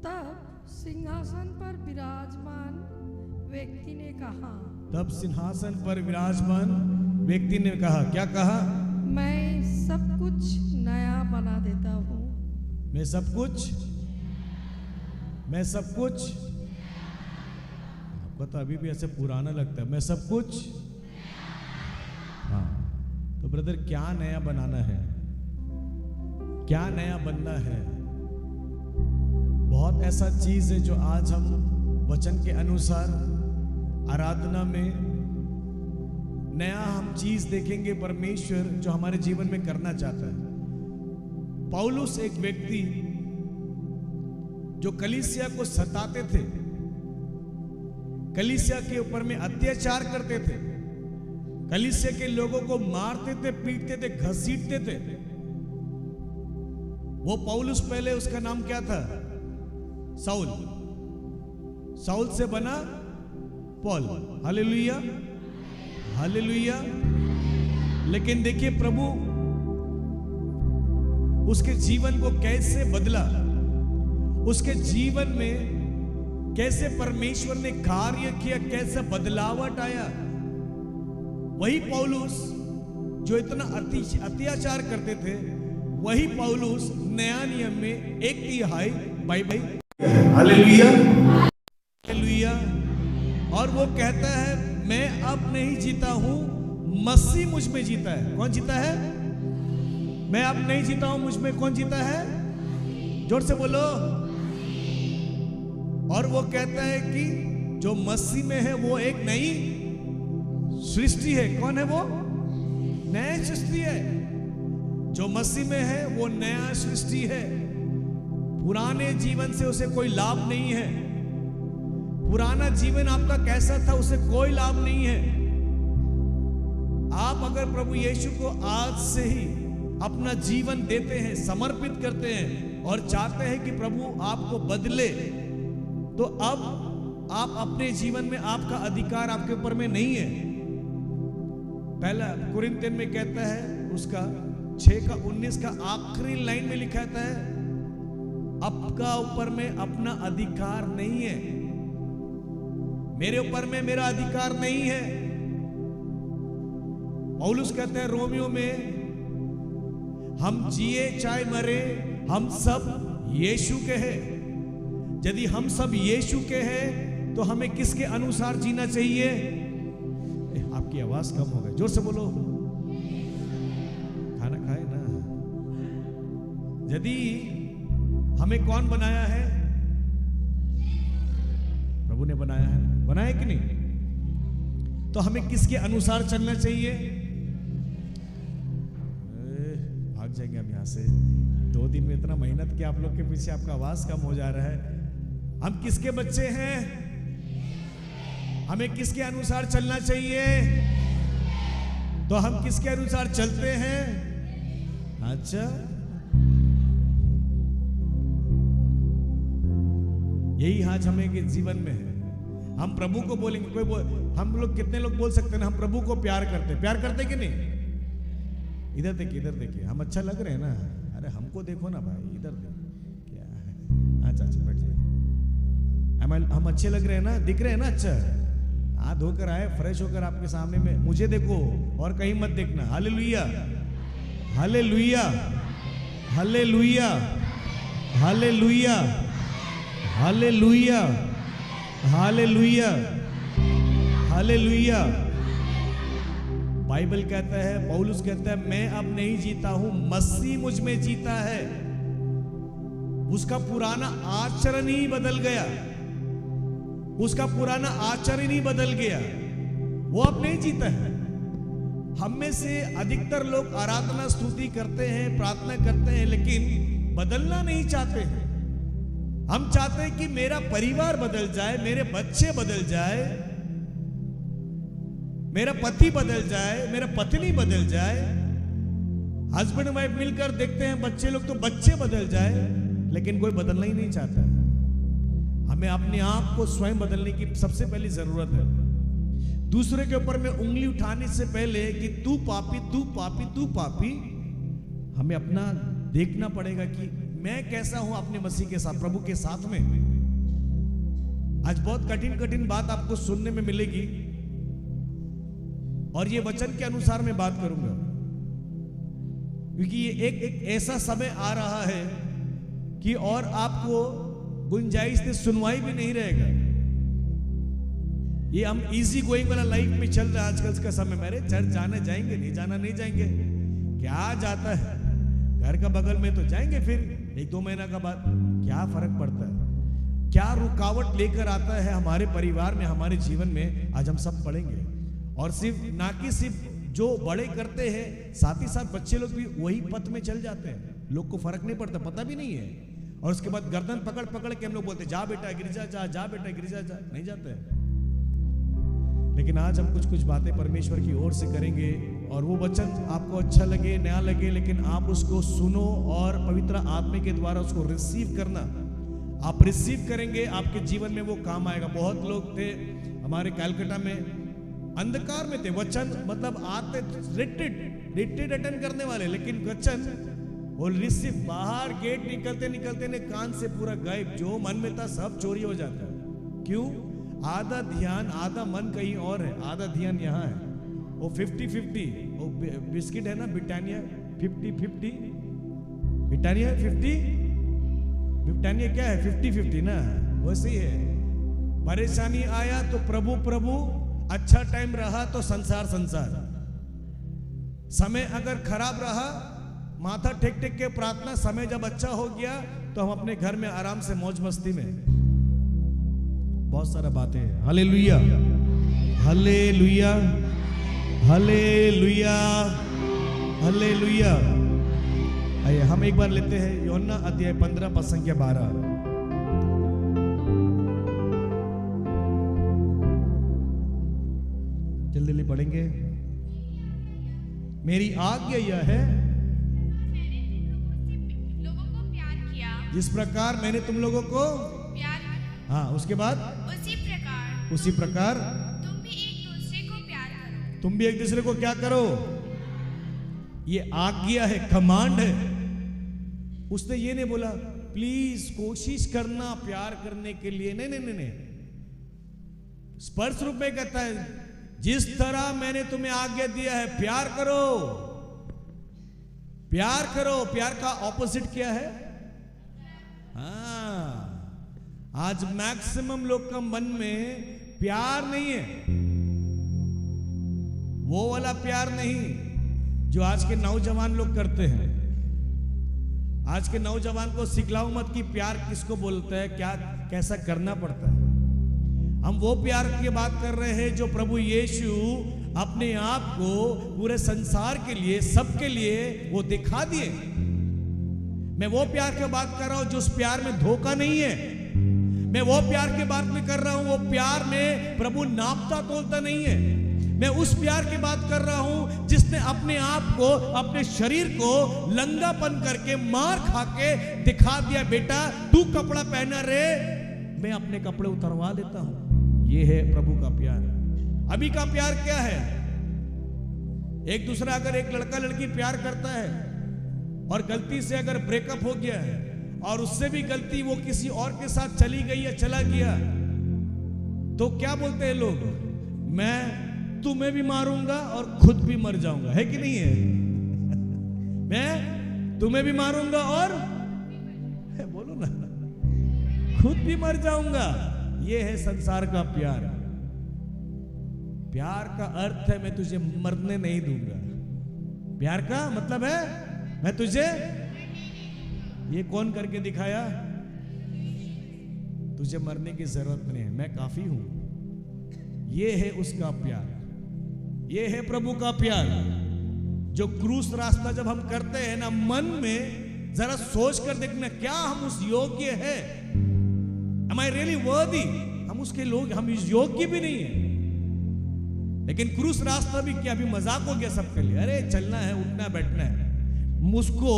तब सिंहासन पर विराजमान व्यक्ति ने कहा, तब सिंहासन पर विराजमान व्यक्ति ने कहा, क्या कहा? मैं सब कुछ नया बना देता हूँ। मैं सब कुछ आपको तो अभी भी ऐसे पुराना लगता है। मैं सब कुछ, हाँ। तो ब्रदर, क्या नया बनाना है? क्या नया बनना है? बहुत ऐसा चीज है जो आज हम वचन के अनुसार आराधना में नया हम चीज देखेंगे परमेश्वर जो हमारे जीवन में करना चाहता है। पौलुस एक व्यक्ति जो कलीसिया को सताते थे, कलीसिया के ऊपर में अत्याचार करते थे, कलीसिया के लोगों को मारते थे, पीटते थे, घसीटते थे। वो पौलुस, पहले उसका नाम क्या था? साउल। साउल से बना पॉल। Hallelujah, hallelujah. लेकिन देखिए प्रभु उसके जीवन को कैसे बदला, उसके जीवन में कैसे परमेश्वर ने कार्य किया, कैसे बदलावट आया। वही पौलुस जो इतना अत्याचार करते थे, वही पौलुस नया नियम में 1/3 बाइबल, हालेलुया, हालेलुया। और वो कहता है, मैं अब नहीं जीता हूं, मसीह मुझ में जीता है। कौन जीता है? मैं अब नहीं जीता हूं, मुझ में कौन जीता है? जोर से बोलो। और वो कहता है कि जो मसीह में है वो एक नई सृष्टि है। कौन है वो? नया सृष्टि है। जो मसीह में है वो नया सृष्टि है। पुराने जीवन से उसे कोई लाभ नहीं है। पुराना जीवन आपका कैसा था उसे कोई लाभ नहीं है। आप अगर प्रभु यीशु को आज से ही अपना जीवन देते हैं, समर्पित करते हैं और चाहते हैं कि प्रभु आपको बदले, तो अब आप अपने जीवन में, आपका अधिकार आपके ऊपर में नहीं है। पहला कुरिन्थियन में कहता है, उसका 6:19 का आखिरी लाइन में लिखा था है, आपका ऊपर में अपना अधिकार नहीं है। मेरे ऊपर में मेरा अधिकार नहीं है। पौलुस कहते हैं रोमियो में, हम जिए चाहे मरे हम सब यीशु के हैं। यदि हम सब यीशु के हैं तो हमें किसके अनुसार जीना चाहिए? आपकी आवाज कम हो गई, जोर से बोलो। खाना खाए ना। यदि हमें कौन बनाया है? प्रभु ने बनाया है। बनाया कि नहीं? तो हमें किसके अनुसार चलना चाहिए? भाग जाएंगे हम यहां से। 2 दिन में इतना मेहनत किया आप लोग के पीछे, आपका आवाज कम हो जा रहा है। हम किसके बच्चे हैं? हमें किसके अनुसार चलना चाहिए? तो हम किसके अनुसार चलते हैं? अच्छा, यही आज हमें के जीवन में है। हम प्रभु को बोलेंगे, हम लोग कितने लोग बोल सकते हैं हम प्रभु को प्यार करते? प्यार करते कि नहीं? इधर देखिए, इधर देखिए, हम अच्छा लग रहे हैं ना? अरे हमको देखो ना भाई, इधर देखो क्या है। अच्छा अच्छा, बैठ जाइए। हम अच्छे लग रहे हैं ना? दिख रहे हैं ना? अच्छा, हाथ धोकर आए, फ्रेश होकर आपके सामने में, मुझे देखो और कहीं मत देखना। Hallelujah, hallelujah, hallelujah, hallelujah, hallelujah, hallelujah, hallelujah. Bible कहता है, पौलुस कहता है, मैं अब नहीं जीता हूं, मसीह मुझ में जीता है। उसका पुराना आचरण ही बदल गया। उसका पुराना आचरण ही बदल गया। वो अब नहीं जीता है। हम में से अधिकतर लोग आराधना स्तुति करते हैं, प्रार्थना करते हैं, लेकिन बदलना नहीं चाहते हैं। हम चाहते हैं कि मेरा परिवार बदल जाए, मेरे बच्चे बदल जाए, मेरा पति बदल जाए, मेरा पत्नी बदल जाए। हस्बैंड वाइफ मिलकर देखते हैं बच्चे लोग, तो बच्चे बदल जाए, लेकिन कोई बदलना ही नहीं चाहता। हमें अपने आप को स्वयं बदलने की सबसे पहली जरूरत है। दूसरे के ऊपर में उंगली उठाने से पहले कि तू पापी, तू पापी, तू पापी, हमें अपना देखना पड़ेगा कि मैं कैसा हूं अपने मसीह के साथ, प्रभु के साथ में। आज बहुत कठिन कठिन बात आपको सुनने में मिलेगी और ये वचन के अनुसार मैं बात करूंगा, क्योंकि ये एक ऐसा समय आ रहा है कि और आपको गुंजाइश से सुनवाई भी नहीं रहेगा। ये हम इजी गोइंग वाला लाइफ में चल रहा है आजकल का समय। मेरे चर्च जाने जाएंगे, नहीं जाना नहीं जाएंगे, क्या जाता है, घर का बगल में तो जाएंगे, फिर 1-2 महीना का बाद क्या फर्क पड़ता है। क्या रुकावट लेकर आता है हमारे परिवार में, हमारे जीवन में, आज हम सब पढ़ेंगे। और सिर्फ ना कि सिर्फ जो बड़े करते हैं, साथ ही साथ बच्चे लोग भी वही पथ में चल जाते हैं। लोग को फर्क नहीं पड़ता, पता भी नहीं है। और उसके बाद गर्दन पकड़ पकड़ के हम लोग बोलते जा बेटा गिरजा जा, जा बेटा गिरजा जा, नहीं जाते हैं। लेकिन आज हम कुछ कुछ बातें परमेश्वर की ओर से करेंगे और वो वचन आपको अच्छा लगे नया लगे, लेकिन आप उसको सुनो और पवित्र आत्मा के द्वारा उसको रिसीव करना। आप रिसीव करेंगे, आपके जीवन में वो काम आएगा। बहुत लोग थे हमारे कलकत्ता में, अंधकार में थे, वचन मतलब आते रिट्रीट अटेंड करने वाले, लेकिन वचन वो रिसीव, बाहर गेट निकलते निकलते ने कान से पूरा गायब, जो मन में था सब चोरी हो जाता है। क्यों? आधा ध्यान, आधा मन कहीं और है, आधा ध्यान यहाँ है। वो 50-50, वो बिस्किट है ना ब्रिटानिया 50-50, ब्रिटानिया 50, ब्रिटानिया क्या है 50-50 ना, वैसे ही है। परेशानी आया तो प्रभु प्रभु, अच्छा टाइम रहा तो संसार संसार। समय अगर खराब रहा, माथा टेक टेक के प्रार्थना, समय जब अच्छा हो गया तो हम अपने घर में आराम से मौज मस्ती में। बहुत सारा बातें हैं। Hallelujah, hallelujah, hallelujah, hallelujah. आइए हम एक बार लेते हैं यूहन्ना अध्याय 15 पद संख्या 12। जल्दी जल्दी पढ़ेंगे। मेरी आज्ञा यह है, जिस प्रकार मैंने तुम लोगों को प्यार किया, हाँ उसके बाद उसी प्रकार तुम भी एक दूसरे को प्यार करो। तुम भी एक दूसरे को क्या करो? ये आज्ञा है, कमांड है। उसने ये नहीं बोला प्लीज कोशिश करना प्यार करने के लिए, नहीं नहीं नहीं, स्पर्श रूप में कहता है जिस तरह मैंने तुम्हें आज्ञा दिया है प्यार करो, प्यार करो। प्यार का ऑपोजिट क्या है? हाँ, आज मैक्सिमम लोग का मन में प्यार नहीं है, वो वाला प्यार नहीं जो आज के नौजवान लोग करते हैं। आज के नौजवान को सिखलाओ मत कि प्यार किसको बोलते हैं, क्या कैसा करना पड़ता है। हम वो प्यार की बात कर रहे हैं जो प्रभु यीशु अपने आप को पूरे संसार के लिए, सबके लिए वो दिखा दिए। मैं वो प्यार की बात कर रहा हूं जो उस प्यार में धोखा नहीं है। मैं वो प्यार की बात में कर रहा हूं, वो प्यार में प्रभु नापता तोलता नहीं है। मैं उस प्यार की बात कर रहा हूं जिसने अपने आप को, अपने शरीर को लंगापन करके, मार खा के दिखा दिया, बेटा तू कपड़ा पहना रे, मैं अपने कपड़े उतरवा देता हूं। ये है प्रभु का प्यार। अभी का प्यार क्या है? एक दूसरा, अगर एक लड़का लड़की प्यार करता है और गलती से अगर ब्रेकअप हो गया है और उससे भी गलती वो किसी और के साथ चली गई या चला गया, तो क्या बोलते हैं लोग? मैं तुम्हें भी मारूंगा और खुद भी मर जाऊंगा, है कि नहीं है? मैं तुम्हें भी मारूंगा और बोलो ना, खुद भी मर जाऊंगा। ये है संसार का प्यार। प्यार का अर्थ है मैं तुझे मरने नहीं दूंगा। प्यार का मतलब है मैं तुझे, ये कौन करके दिखाया? तुझे मरने की जरूरत नहीं है, मैं काफी हूं। ये है उसका प्यार, ये है प्रभु का प्यार। जो क्रूस रास्ता जब हम करते हैं ना, मन में जरा सोच कर देखना, क्या हम उस योग्य है? Am I really worthy? हम उसके लोग, हम इस योग्य भी नहीं है। लेकिन क्रूस रास्ता भी क्या अभी मजाक हो गया सबके लिए? अरे चलना है, उठना बैठना है। मुझको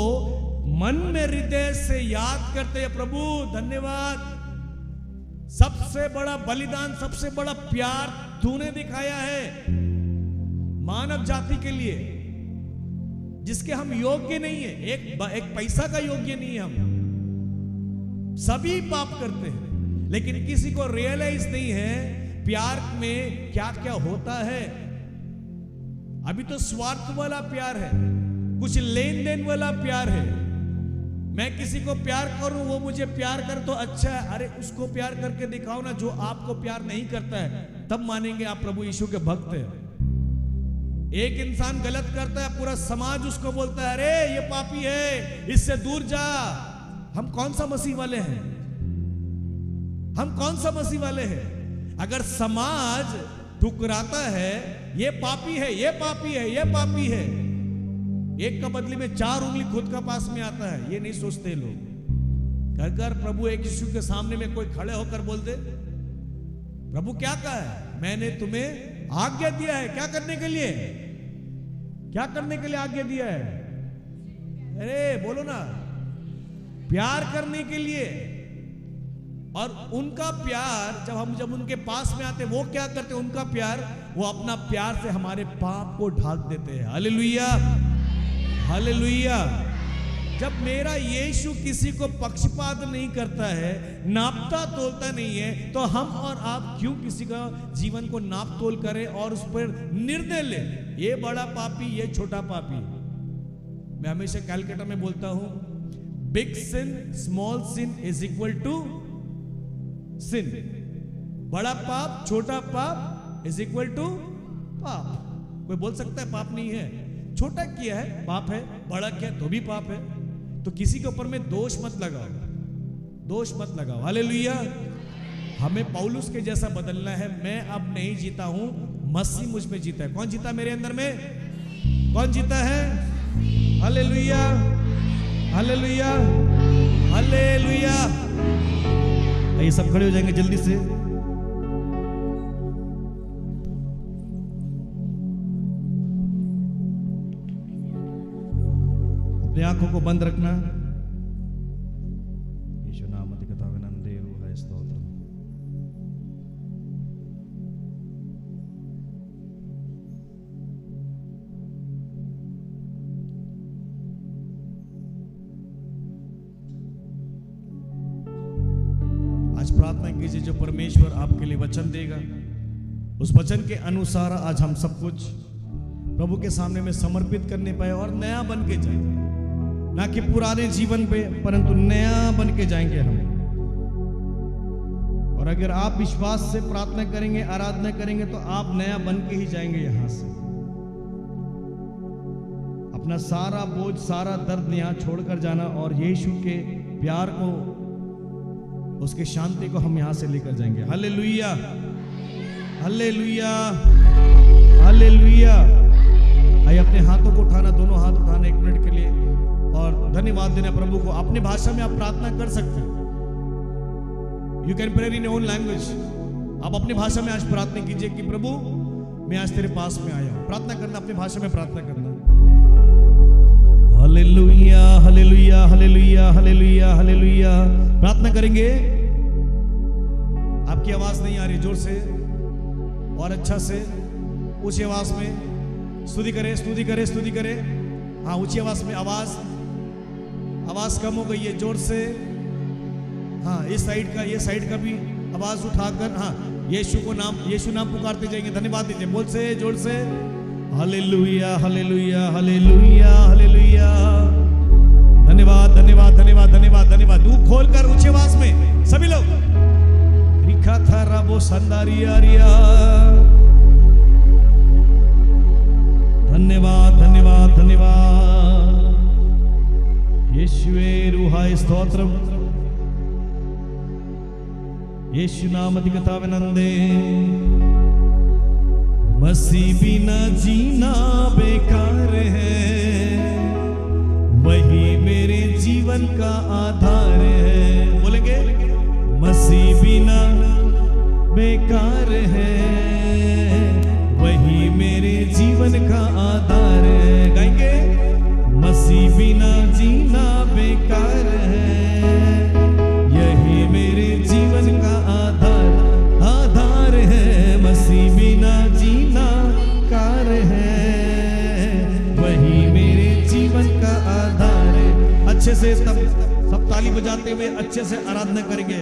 मन में हृदय से याद करते हैं, प्रभु धन्यवाद, सबसे बड़ा बलिदान, सबसे बड़ा प्यार तूने दिखाया है मानव जाति के लिए, जिसके हम योग्य नहीं है। एक पैसा का योग्य नहीं है हम। सभी पाप करते हैं, लेकिन किसी को रियलाइज नहीं है प्यार में क्या क्या होता है। अभी तो स्वार्थ वाला प्यार है, कुछ लेन देन वाला प्यार है। मैं किसी को प्यार करूं, वो मुझे प्यार कर तो अच्छा है। अरे उसको प्यार करके दिखाओ ना जो आपको प्यार नहीं करता है, तब मानेंगे आप प्रभु यीशु के भक्त हैं। एक इंसान गलत करता है, पूरा समाज उसको बोलता है अरे ये पापी है, इससे दूर जा। हम कौन सा मसीह वाले हैं? हम कौन सा मसीह वाले हैं? अगर समाज ठुकराता है ये पापी है, ये पापी है, ये पापी है, एक का बदले में 4 उंगली खुद का पास में आता है, ये नहीं सोचते लोग। घर प्रभु एक यीशु के सामने में कोई खड़े होकर बोल दे प्रभु क्या कहा है, मैंने तुम्हें आज्ञा दिया है क्या करने के लिए, क्या करने के लिए आज्ञा दिया है? अरे बोलो ना, प्यार करने के लिए। और उनका प्यार जब उनके पास में आते, वो क्या करते? उनका प्यार, वो अपना प्यार से हमारे पाप को ढाक देते हैं। Hallelujah, hallelujah. जब मेरा यीशु किसी को पक्षपात नहीं करता है, नापता तोलता नहीं है, तो हम और आप क्यों किसी का जीवन को नाप तोल करें और उस पर निर्णय लें? ये बड़ा पापी, ये छोटा पापी। मैं हमेशा कैलकाटा में बोलता हूं, big sin small sin is equal to sin. बड़ा पाप छोटा पाप इज इक्वल टू पाप। कोई बोल सकता है पाप नहीं है? छोटा किया है पाप है, बड़ा किया तो भी पाप है। तो किसी के ऊपर में दोष मत लगाओ, दोष मत लगाओ। हालेलुया। हमें पौलुस के जैसा बदलना है। मैं अब नहीं जीता हूं, मसीह मुझ में जीता है। कौन जीता मेरे अंदर में? कौन जीता है? Hallelujah, hallelujah, hallelujah. ये सब खड़े हो जाएंगे जल्दी से। अपनी आंखों को बंद रखना। यीशु नाम अधिकता विनंदे रूह स्तोत्रम। आज प्रार्थना कीजिए जो परमेश्वर आपके लिए वचन देगा, उस वचन के अनुसार आज हम सब कुछ प्रभु के सामने में समर्पित करने पाए और नया बन के जाए। ना कि पुराने जीवन पे, परंतु नया बन के जाएंगे हम। और अगर आप विश्वास से प्रार्थना करेंगे, आराधना करेंगे, तो आप नया बन के ही जाएंगे यहां से। अपना सारा बोझ, सारा दर्द यहां छोड़कर जाना और यीशु के प्यार को, उसकी शांति को हम यहां से लेकर जाएंगे। Hallelujah, hallelujah, hallelujah. आइए अपने हाथों को उठाना, दोनों हाथ उठाना 1 मिनट के लिए और धन्यवाद देना प्रभु को। अपने भाषा में आप प्रार्थना कर सकते हैं। You can pray in own language. आप अपनी भाषा में आज प्रार्थना कीजिए कि प्रभु मैं आज तेरे पास में आया हूं। प्रार्थना करना, अपनी भाषा में प्रार्थना करना। Hallelujah, hallelujah, hallelujah, hallelujah, hallelujah. प्रार्थना करेंगे। आपकी आवाज नहीं आ रही, जोर से और अच्छा से ऊंची आवाज में स्तुति करें, स्तुति करें, स्तुति करें। हाँ, ऊंची आवाज में। आवाज कम हो गई है, जोर से। हाँ, इस साइड का, ये साइड का भी आवाज उठाकर, हाँ, यीशु नाम पुकारते जाएंगे। धन्यवाद दीजिए, बोल से, जोर से। Hallelujah, hallelujah, hallelujah, hallelujah. धन्यवाद, धन्यवाद, धन्यवाद, धन्यवाद, धन्यवाद। मुंह खोलकर ऊंची आवाज में सभी लोग। रिखा था राबो संदारिया रिया। धन्यवाद, धन्यवाद, धन्यवाद। यीशुवे रूहाय स्तोत्रम। यीशु नाम अधिकता विनंदे। मसीह बिना जीना बेकार है, वही मेरे जीवन का आधार है। बोलेंगे, मसीह बिना बेकार है, वही मेरे जीवन का आधार है। गाएंगे, मसीह बिना जीना बेकार है, यही मेरे जीवन का आधार है। मसीह बिना जीना कार है, वही मेरे जीवन का आधार है। अच्छे से सब ताली बजाते हुए अच्छे से आराधना करेंगे।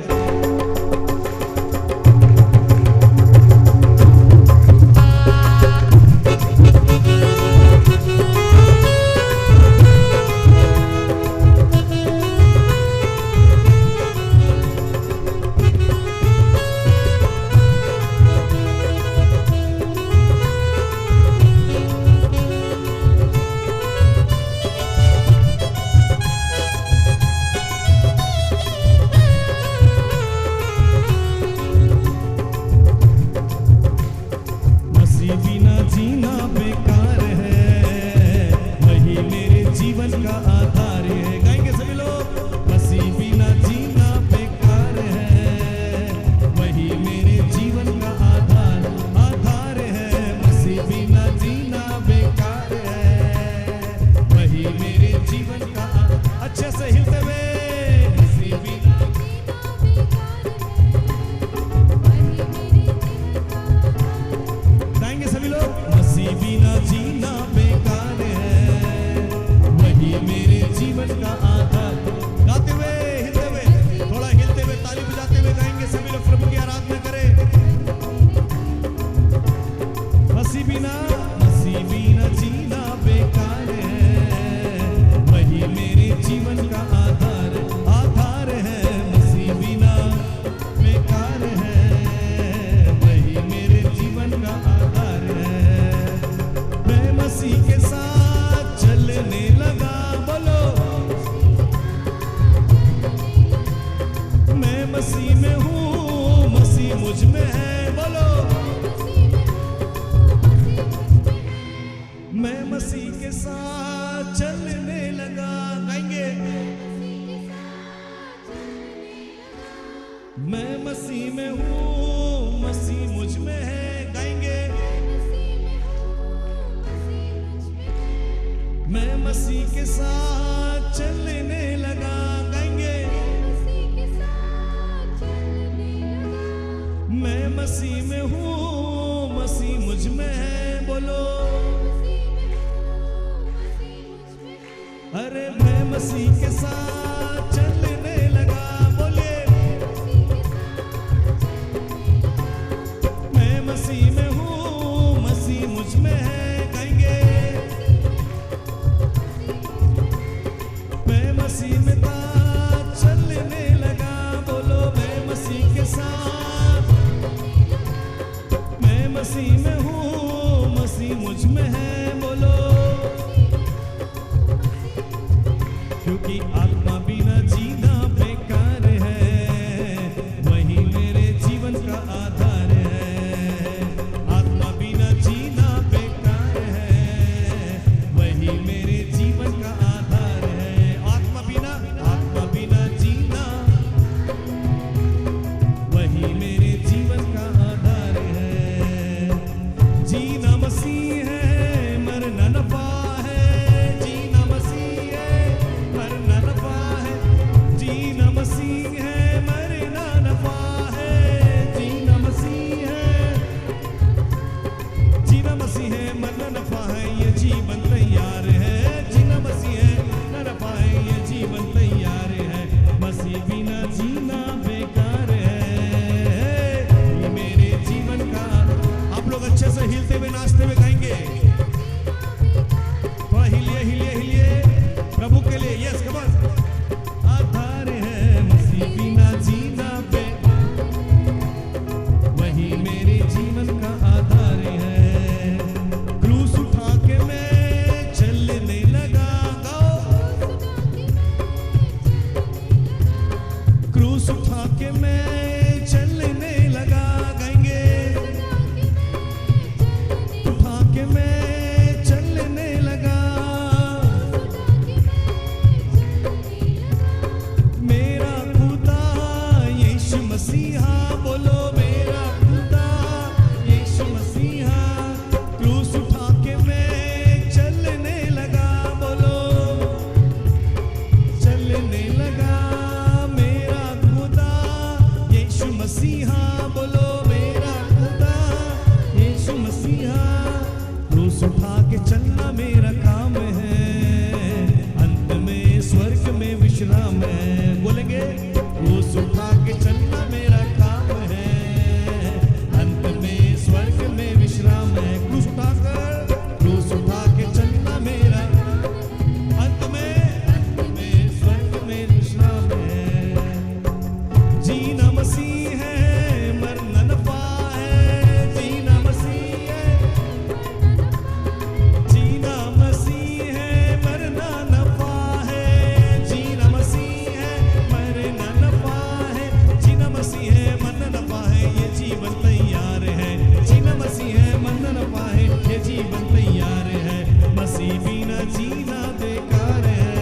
बिना जीना बेकार है, वही मेरे जीवन का आधार है। गाएंगे सभी लोग। मसीह बिना जीना बेकार है, वही मेरे जीवन का आधार है। मसीह बिना जीना बेकार है, वही मेरे जीवन का अच्छे से हिलते हुए। मसीह बिना सभी लोग। मसीह बिना जीना बेकार है, वही मेरे जीवन का आधार। गाते हुए हिलते हुए, थोड़ा हिलते हुए ताली बजाते हुए गाएंगे सभी लोग, प्रभु की आराधना करें। मसीह बिना जीना बेकार है, वही मेरे जीवन का आधार है। मसीह बिना बेकार है, वही मेरे जीवन का आधार है। मैं मसीह के साथ चलने लगा, बोलो। मैं मसीह में हूँ, मसीह मुझ में है, बोलो। मैं मसीह के साथ चलने लगा, गाएंगे। मैं मसीह में हूँ, मसीह मुझ में है, गाएंगे। मैं मसीह के साथ चलने लगा, गाएंगे। मैं मसीह में हूँ, मसीह मुझ में है, बोलो। अरे मैं मसीह के साथ चलने लगा, बोलिए। मैं मसीह में हूँ, मसीह मुझ में है, गाएंगे। मैं मसीह में साथ चलने लगा, बोलो। मैं मसीह के साथ, मैं मसीह में हूँ, मसीह मुझ में है, बोलो। क्योंकि आत्मा बिना जीना विश्राम है। बोलेंगे क्रूस उठा के चलना मेरा काम है, अंत में स्वर्ग में विश्राम है। क्रूस उठा के चलना मेरा, अंत में स्वर्ग में विश्राम है। जीना मसीह है, मरना नफा है। जीना मसीह है, जीना मसीह है, मरना नफा है। जीना मसीह है, मरना नफा है। जीना मसीह है, मरना नफा है, ये जीवन तैयार है। जीना मसीह है, मरना नफा है, ये जीवन तैयार है। मसीह बिना जीना बेकार है,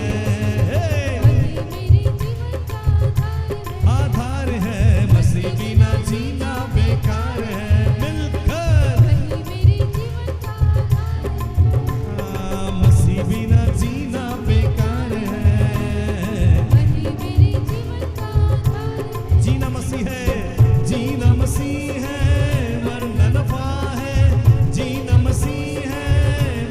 आधार है। मसीह बिना जीना बेकार है। मिलकर मसीह बिना जीना बेकार है। जीना मसीह है, जीना मसीह है, मरना नफा है। जीना मसीह है,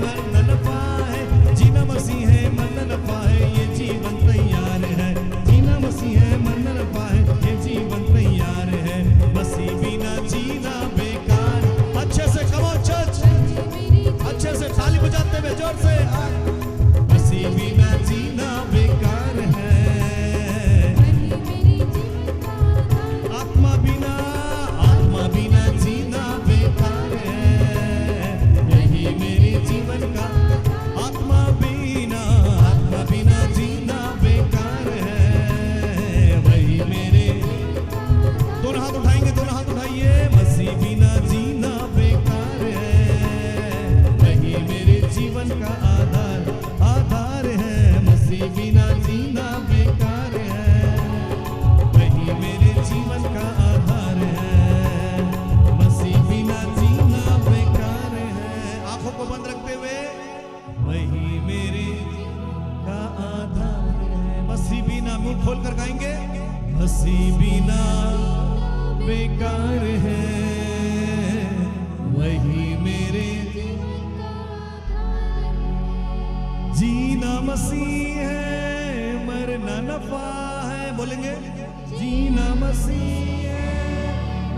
मरना नफा है। जीना मसीह है, मरना नफा है, ये जीवन तैयार है। जीना मसीह है, मरना नफा है, ये जीवन तैयार है। मसीह बिना जीना बेकार। अच्छे से कमो चर्च, अच्छे से ताली बजाते हुए जोर से। मसीह बिना जीना बेकार है। आत्मा बिना जीना बेकार है। यही मेरे जीवन का आत्मा बिना जीना बेकार है। वही मेरे, दोनों हाथ उठाएंगे, दोनों हाथ उठाइए। मसीह बिना जीना बेकार है। वही मेरे जीवन का आधार है। मसीह बिना जीना बेकार है। वही मेरे जीवन का आधार है। मसीह बिना जीना बेकार है। आंखों को बंद रखते हुए, वही मेरे का आधार है। मसीह बिना, मुंह खोल कर गाएंगे। मसीह बिना बेकार है, वही मेरे जीना मसीह है, मरना नफा है। बोलेंगे जीना मसीह है,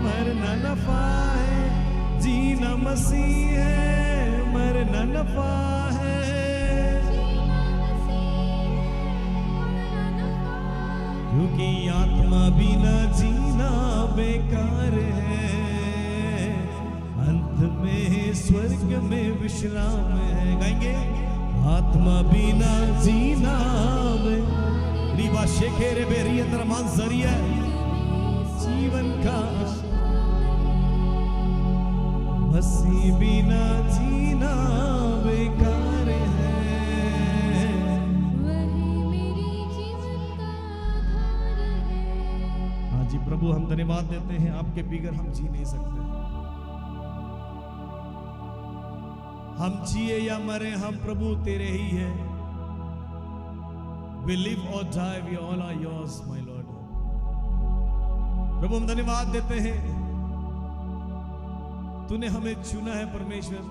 मरना नफा है। जीना मसीह है, मरना नफा है। क्योंकि आत्मा बिना जीना बेकार है, अंत में स्वर्ग में विश्राम है। गाएंगे आत्मा बिना जीना रीवा शेखेरे बेरिया तरमान जरिया जीवन का। मसीह बिना जीना बेकार है। हाँ जी प्रभु, हम धन्यवाद देते हैं, आपके बगैर हम जी नहीं सकते। हम जिए या मरे, हम प्रभु तेरे ही हैं। We live or die, we all are yours, my Lord. प्रभु हम धन्यवाद देते हैं, तूने हमें चुना है परमेश्वर।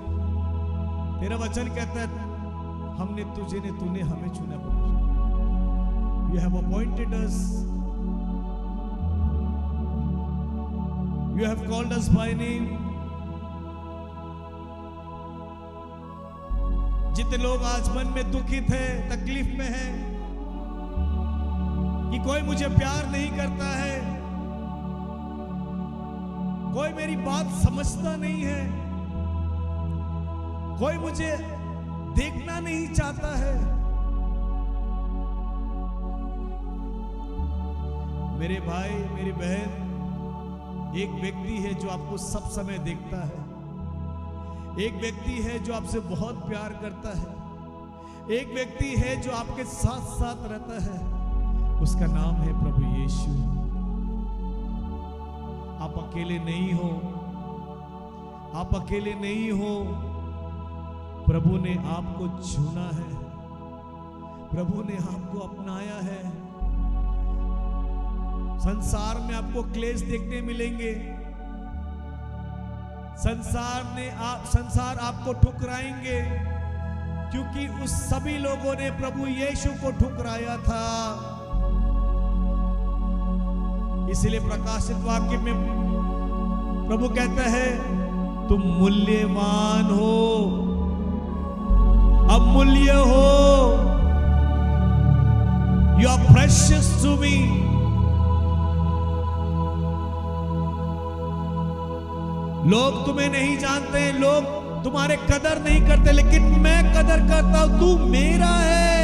तेरा वचन कहता है हमने तुझे ने, तूने हमें चुना परमेश्वर। You have appointed us, you have called us by name. जितने लोग आज मन में दुखित है, तकलीफ में है कि कोई मुझे प्यार नहीं करता है, कोई मेरी बात समझता नहीं है, कोई मुझे देखना नहीं चाहता है। मेरे भाई मेरी बहन, एक व्यक्ति है जो आपको सब समय देखता है, एक व्यक्ति है जो आपसे बहुत प्यार करता है, एक व्यक्ति है जो आपके साथ साथ रहता है, उसका नाम है प्रभु यीशु। आप अकेले नहीं हो, आप अकेले नहीं हो। प्रभु ने आपको चुना है, प्रभु ने आपको अपनाया है। संसार में आपको क्लेश देखने मिलेंगे, संसार आपको ठुकराएंगे, क्योंकि उस सभी लोगों ने प्रभु यीशु को ठुकराया था। इसीलिए प्रकाशित वाक्य में प्रभु कहता है तुम मूल्यवान हो, अमूल्य हो, you are precious to me. लोग तुम्हें नहीं जानते, लोग तुम्हारे कदर नहीं करते, लेकिन मैं कदर करता हूं। तू मेरा है,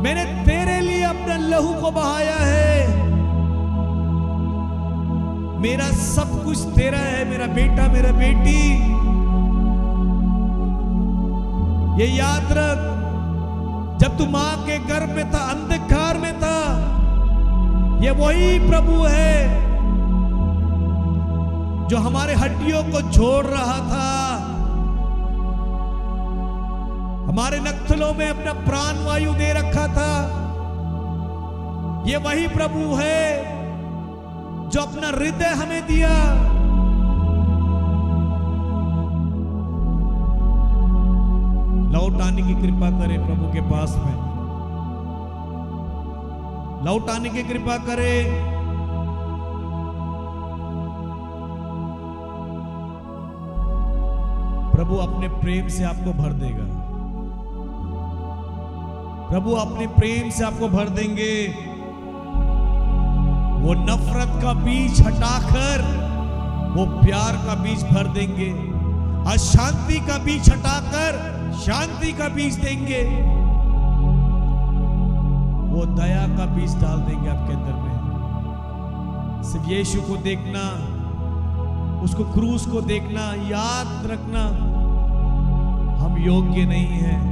मैंने तेरे लिए अपना लहू को बहाया है, मेरा सब कुछ तेरा है, मेरा बेटा, मेरा बेटी। ये याद रख, जब तू मां के गर्भ में था, अंधकार में था, ये वही प्रभु है जो हमारे हड्डियों को जोड़ रहा था, हमारे नक्थलों में अपना प्राण वायु दे रखा था। ये वही प्रभु है जो अपना हृदय हमें दिया। लौट आने की कृपा करे प्रभु के पास में, लौट आने की कृपा करे। प्रभु अपने प्रेम से आपको भर देगा, प्रभु अपने प्रेम से आपको भर देंगे। वो नफरत का बीज हटाकर वो प्यार का बीज भर देंगे, अशांति का बीज हटाकर शांति का बीज देंगे, वो दया का बीज डाल देंगे आपके अंदर में। सिर्फ यीशु को देखना, उसको क्रूस को देखना, याद रखना हम योग्य नहीं हैं।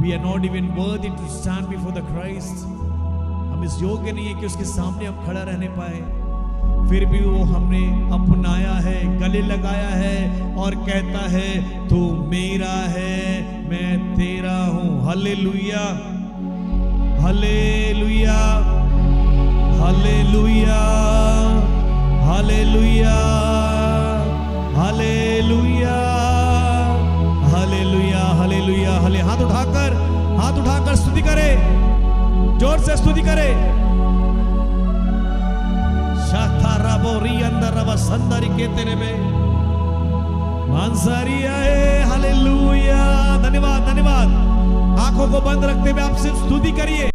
We are not even worthy to stand before the Christ. हम इस योग्य नहीं है कि उसके सामने हम खड़ा रहने पाए, फिर भी वो हमने अपनाया है, गले लगाया है और कहता है तू मेरा है, मैं तेरा हूं। Hallelujah, hallelujah, hallelujah, hallelujah, hallelujah, hallelujah, hallelujah, हाले। हाथ उठाकर स्तुति करे, जोर से स्तुति करे। शाखारा बोरी अंदर रवा संदरी के तेरे में मानसारी आए। हालेलुया, धन्यवाद, धन्यवाद। आंखों को बंद रखते हुए आप सिर्फ स्तुति करिए।